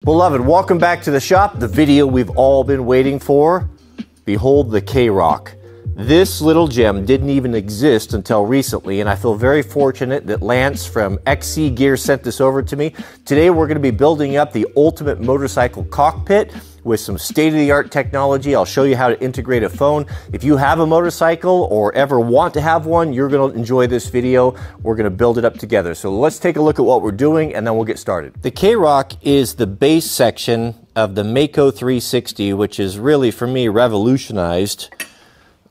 Beloved, welcome back to the shop, the video we've all been waiting for. Behold the K-Rock. This little gem didn't even exist until recently, and I feel very fortunate that Lance from XC Gear sent this over to me. Today we're going to be building up the ultimate motorcycle cockpit with some state-of-the-art technology. I'll show you how to integrate a phone. If you have a motorcycle or ever want to have one, you're going to enjoy this video. We're going to build it up together. So let's take a look at what we're doing and then we'll get started. The K-Rock is the base section of the Mako 360, which is really, for me, revolutionized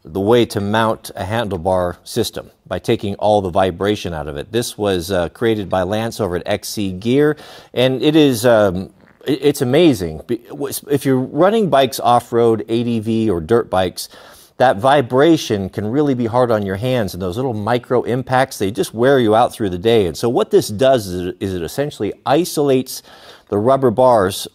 the way to mount a handlebar system by taking all the vibration out of it. This was created by Lance over at XC Gear, and it is it's amazing. If you're running bikes off-road, ADV or dirt bikes, that vibration can really be hard on your hands, and those little micro impacts, they just wear you out through the day. And so what this does is it essentially isolates the rubbers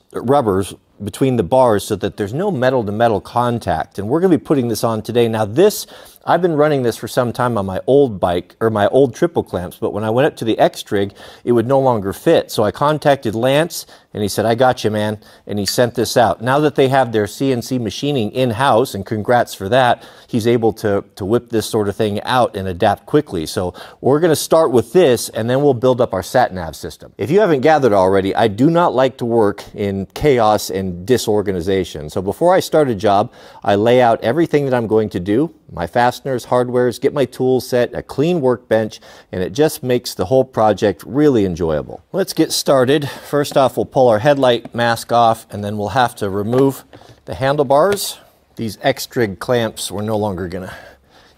between the bars so that there's no metal-to-metal contact. And we're going to be putting this on today. Now this, I've been running this for some time on my old bike, or my old triple clamps, but when I went up to the X-Trig, it would no longer fit. So I contacted Lance, and he said, I got you, man, and he sent this out. Now that they have their CNC machining in-house, and congrats for that, he's able to whip this sort of thing out and adapt quickly. So we're going to start with this, and then we'll build up our sat-nav system. If you haven't gathered already, I do not like to work in chaos and disorganization. So before I start a job, I lay out everything that I'm going to do, my fasteners, hardwares, get my tools set, a clean workbench, and it just makes the whole project really enjoyable. Let's get started. First off, we'll pull our headlight mask off, and then we'll have to remove the handlebars. These X-Trig clamps we're no longer gonna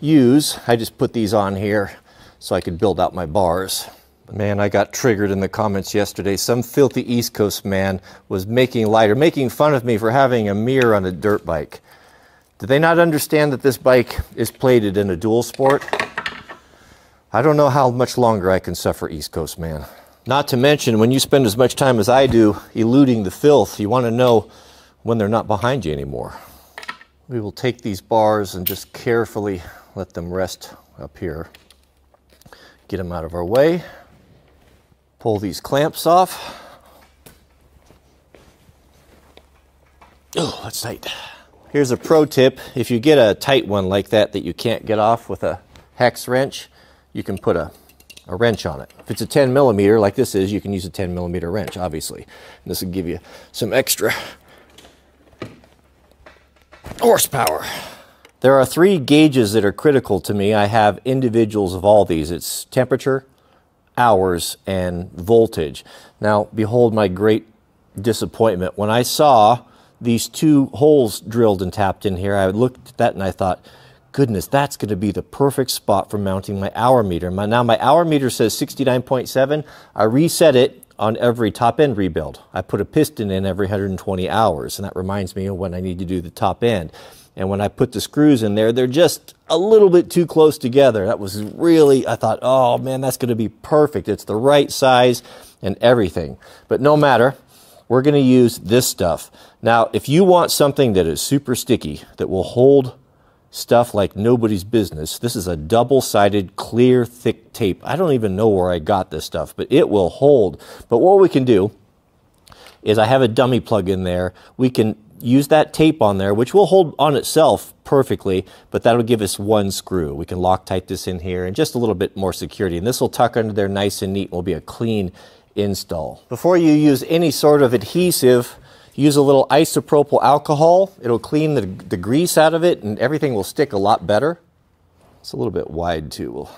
use. I just put these on here so I could build out my bars. Man, I got triggered in the comments yesterday. Some filthy East Coast man was making fun of me for having a mirror on a dirt bike. Do they not understand that this bike is plated in a dual sport? I don't know how much longer I can suffer, East Coast man. Not to mention, when you spend as much time as I do eluding the filth, you want to know when they're not behind you anymore. We will take these bars and just carefully let them rest up here. Get them out of our way. Pull these clamps off. Oh, that's tight. Here's a pro tip. If you get a tight one like that you can't get off with a hex wrench, you can put a wrench on it. If it's a 10 millimeter like this is, you can use a 10 millimeter wrench, obviously. And this will give you some extra horsepower. There are 3 gauges that are critical to me. I have individuals of all these. It's temperature, hours, and voltage. Now, behold my great disappointment. When I saw these 2 holes drilled and tapped in here, I looked at that and I thought, goodness, that's going to be the perfect spot for mounting my hour meter. Now my hour meter says 69.7. I reset it on every top end rebuild. I put a piston in every 120 hours, and that reminds me of when I need to do the top end. And when I put the screws in there, they're just a little bit too close together. That was really, I thought, oh man, that's going to be perfect. It's the right size and everything. But no matter, we're going to use this stuff. Now, if you want something that is super sticky, that will hold stuff like nobody's business, this is a double-sided, clear, thick tape. I don't even know where I got this stuff, but it will hold. But what we can do is I have a dummy plug in there. We can use that tape on there, which will hold on itself perfectly, but that'll give us 1 screw. We can Loctite this in here and just a little bit more security. And this will tuck under there nice and neat and will be a clean install. Before you use any sort of adhesive, use a little isopropyl alcohol. It'll clean the grease out of it and everything will stick a lot better. It's a little bit wide too. We'll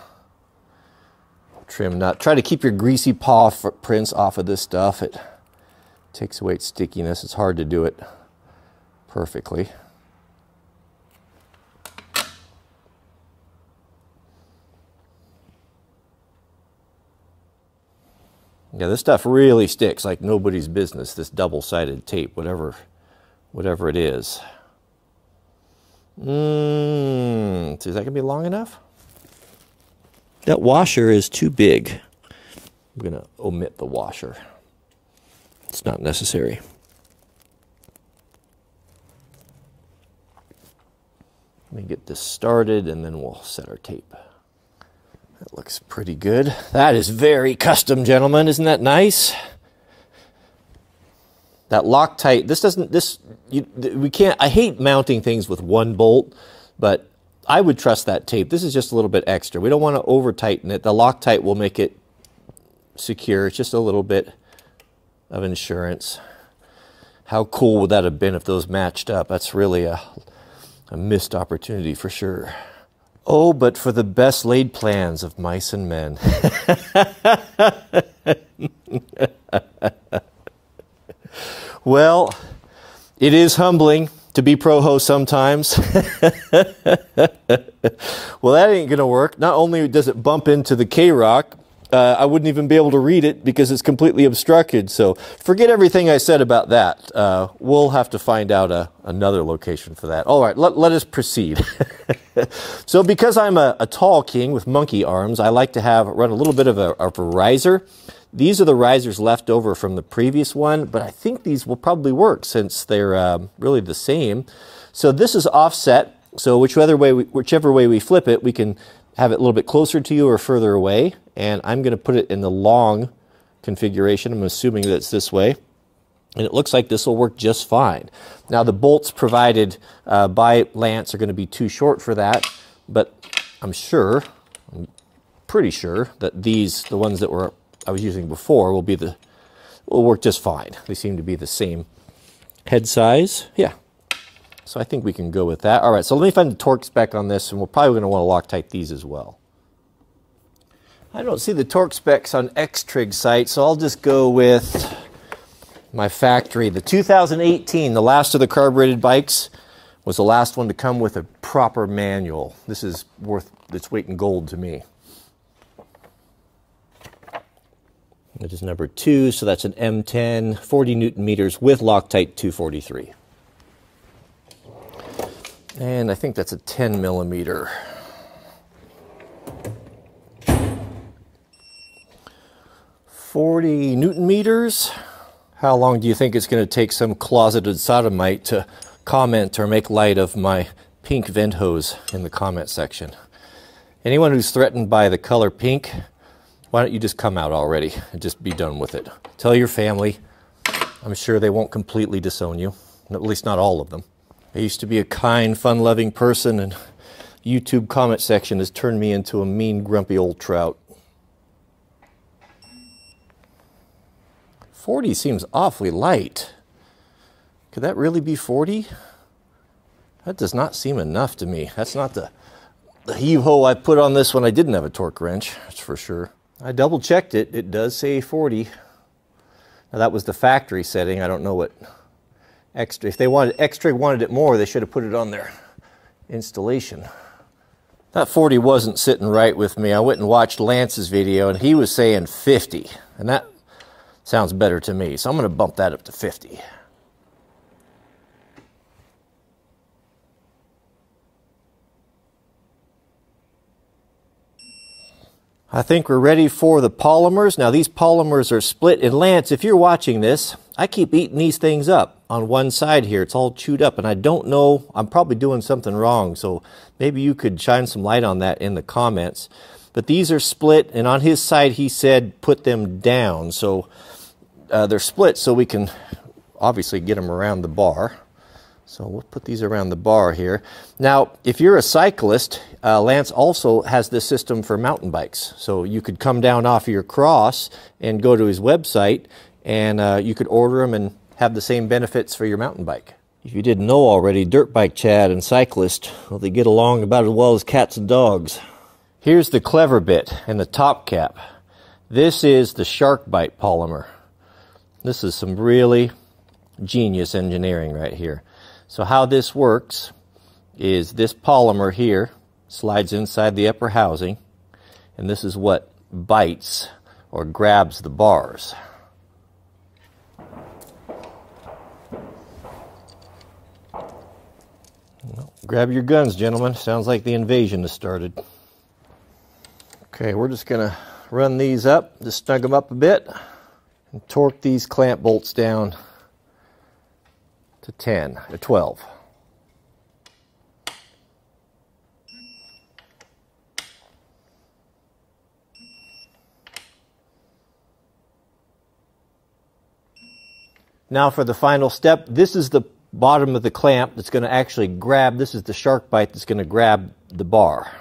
trim nut. Try to keep your greasy paw prints off of this stuff. It takes away its stickiness. It's hard to do it perfectly. Yeah, this stuff really sticks like nobody's business, this double-sided tape, whatever it is. Is that going to be long enough? That washer is too big. I'm going to omit the washer. It's not necessary. Let me get this started and then we'll set our tape. That looks pretty good. That is very custom, gentlemen. Isn't that nice? That Loctite, we can't, I hate mounting things with one bolt, but I would trust that tape. This is just a little bit extra. We don't want to over tighten it. The Loctite will make it secure. It's just a little bit of insurance. How cool would that have been if those matched up? That's really a missed opportunity for sure. Oh, but for the best laid plans of mice and men. Well, it is humbling to be pro-ho sometimes. Well, that ain't going to work. Not only does it bump into the K-Rock, I wouldn't even be able to read it because it's completely obstructed. So forget everything I said about that. We'll have to find out another location for that. All right, let us proceed. So because I'm a tall king with monkey arms, I like to run a little bit of a riser. These are the risers left over from the previous one, but I think these will probably work since they're really the same. So this is offset. So whichever way we flip it, we can have it a little bit closer to you or further away. And I'm going to put it in the long configuration. I'm assuming that it's this way. And it looks like this will work just fine. Now the bolts provided by Lance are going to be too short for that, but I'm pretty sure that the ones that I was using before will work just fine. They seem to be the same head size. Yeah. So I think we can go with that. All right, so let me find the torque spec on this, and we're probably going to want to Loctite these as well. I don't see the torque specs on X-Trig site, so I'll just go with my factory. The 2018, the last of the carbureted bikes, was the last one to come with a proper manual. This is worth its weight in gold to me. It is number 2, so that's an M10, 40 Newton meters with Loctite 243. And I think that's a 10 millimeter. $40 Newton meters. How long do you think it's going to take some closeted sodomite to comment or make light of my pink vent hose in the comment section? Anyone who's threatened by the color pink, why don't you just come out already and just be done with it? Tell your family. I'm sure they won't completely disown you, at least not all of them. I used to be a kind, fun-loving person, and YouTube comment section has turned me into a mean, grumpy old trout. 40 seems awfully light. Could that really be 40? That does not seem enough to me. That's not the heave-ho I put on this when I didn't have a torque wrench, that's for sure. I double-checked it. It does say 40. Now, that was the factory setting. I don't know what extra. If X-Trig wanted it more, they should have put it on their installation. That 40 wasn't sitting right with me. I went and watched Lance's video, and he was saying 50. And that sounds better to me. So I'm going to bump that up to 50. I think we're ready for the polymers. Now these polymers are split. And Lance, if you're watching this, I keep eating these things up on one side here. It's all chewed up and I don't know, I'm probably doing something wrong. So maybe you could shine some light on that in the comments. But these are split, and on his side he said put them down. So they're split so we can obviously get them around the bar. So we'll put these around the bar here. Now, if you're a cyclist, Lance also has this system for mountain bikes. So you could come down off of your cross and go to his website, and you could order them and have the same benefits for your mountain bike. If you didn't know already, dirt bike Chad and cyclist, well, they get along about as well as cats and dogs. Here's the clever bit and the top cap. This is the shark bite polymer. This is some really genius engineering right here. So how this works is this polymer here slides inside the upper housing, and this is what bites or grabs the bars. Well, grab your guns, gentlemen. Sounds like the invasion has started. Okay, we're just going to run these up, just snug them up a bit, and torque these clamp bolts down to 10 or 12. Now for the final step, this is the bottom of the clamp that's going to actually grab, this is the shark bite that's going to grab the bar.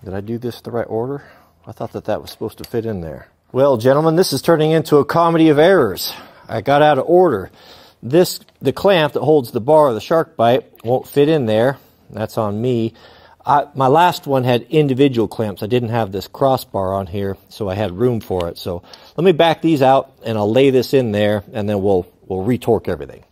Did I do this the right order? I thought that that was supposed to fit in there. Well, gentlemen, this is turning into a comedy of errors. I got out of order. The clamp that holds the bar of the shark bite won't fit in there. That's on me. My last one had individual clamps. I didn't have this crossbar on here, so I had room for it. So let me back these out, and I'll lay this in there, and then we'll retorque everything.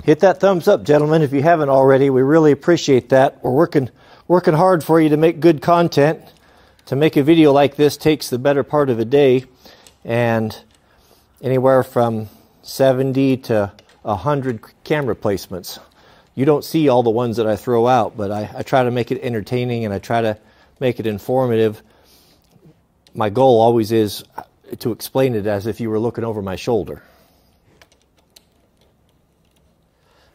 Hit that thumbs up, gentlemen, if you haven't already. We really appreciate that. We're working hard for you to make good content. To make a video like this takes the better part of a day, and anywhere from 70 to 100 camera placements. You don't see all the ones that I throw out, but I try to make it entertaining and I try to make it informative. My goal always is to explain it as if you were looking over my shoulder.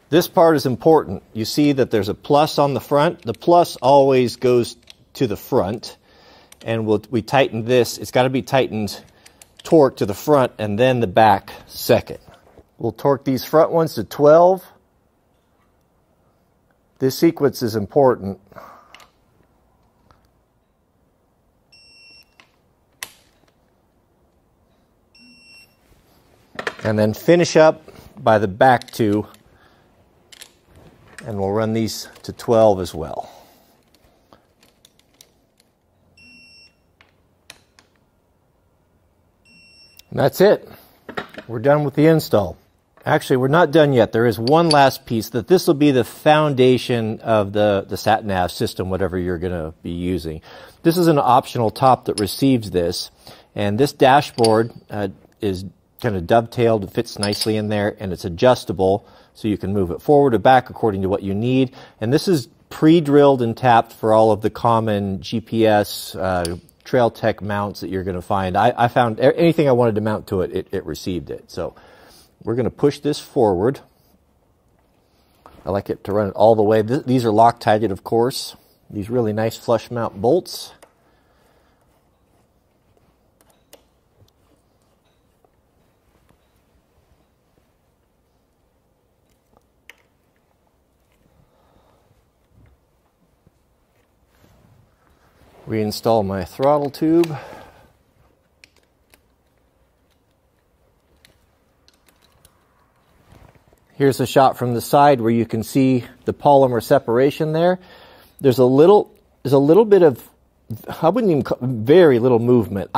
This part is important. You see that there's a plus on the front. The plus always goes to the front, and we tighten this. It's got to be tightened, torque to the front, and then the back second. We'll torque these front ones to 12. This sequence is important. And then finish up by the back two. And we'll run these to 12 as well. And that's it. We're done with the install. Actually, we're not done yet. There is one last piece that this will be the foundation of the sat-nav system, whatever you're going to be using. This is an optional top that receives this. And this dashboard is kind of dovetailed. It fits nicely in there, and it's adjustable. So you can move it forward or back according to what you need. And this is pre-drilled and tapped for all of the common GPS, Trail Tech mounts that you're going to find. I found anything I wanted to mount to it, it received it. So we're going to push this forward. I like it to run it all the way. These are Loctited, of course. These really nice flush mount bolts. Reinstall my throttle tube. Here's a shot from the side where you can see the polymer separation there. There's a little bit of, I wouldn't even call, very little movement.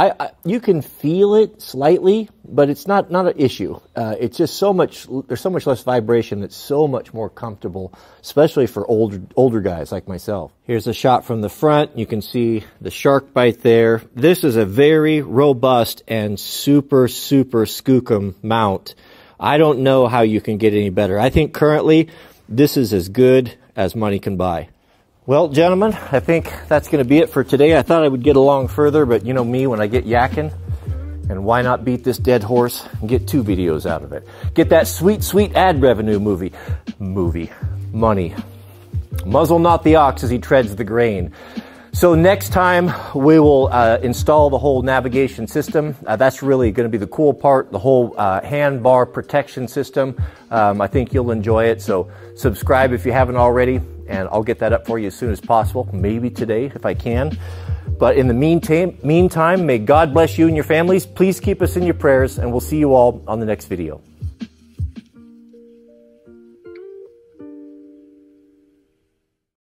You can feel it slightly, but it's not an issue. It's just there's so much less vibration. It's so much more comfortable, especially for older guys like myself. Here's a shot from the front. You can see the shark bite there. This is a very robust and super skookum mount. I don't know how you can get any better. I think currently this is as good as money can buy. Well, gentlemen, I think that's going to be it for today. I thought I would get along further, but you know me, when I get yakking, and why not beat this dead horse and get 2 videos out of it? Get that sweet ad revenue money. Muzzle not the ox as he treads the grain. So next time we will install the whole navigation system. That's really going to be the cool part, the whole handbar protection system. I think you'll enjoy it. So subscribe if you haven't already, and I'll get that up for you as soon as possible, maybe today if I can. But in the meantime, may God bless you and your families. Please keep us in your prayers, and we'll see you all on the next video.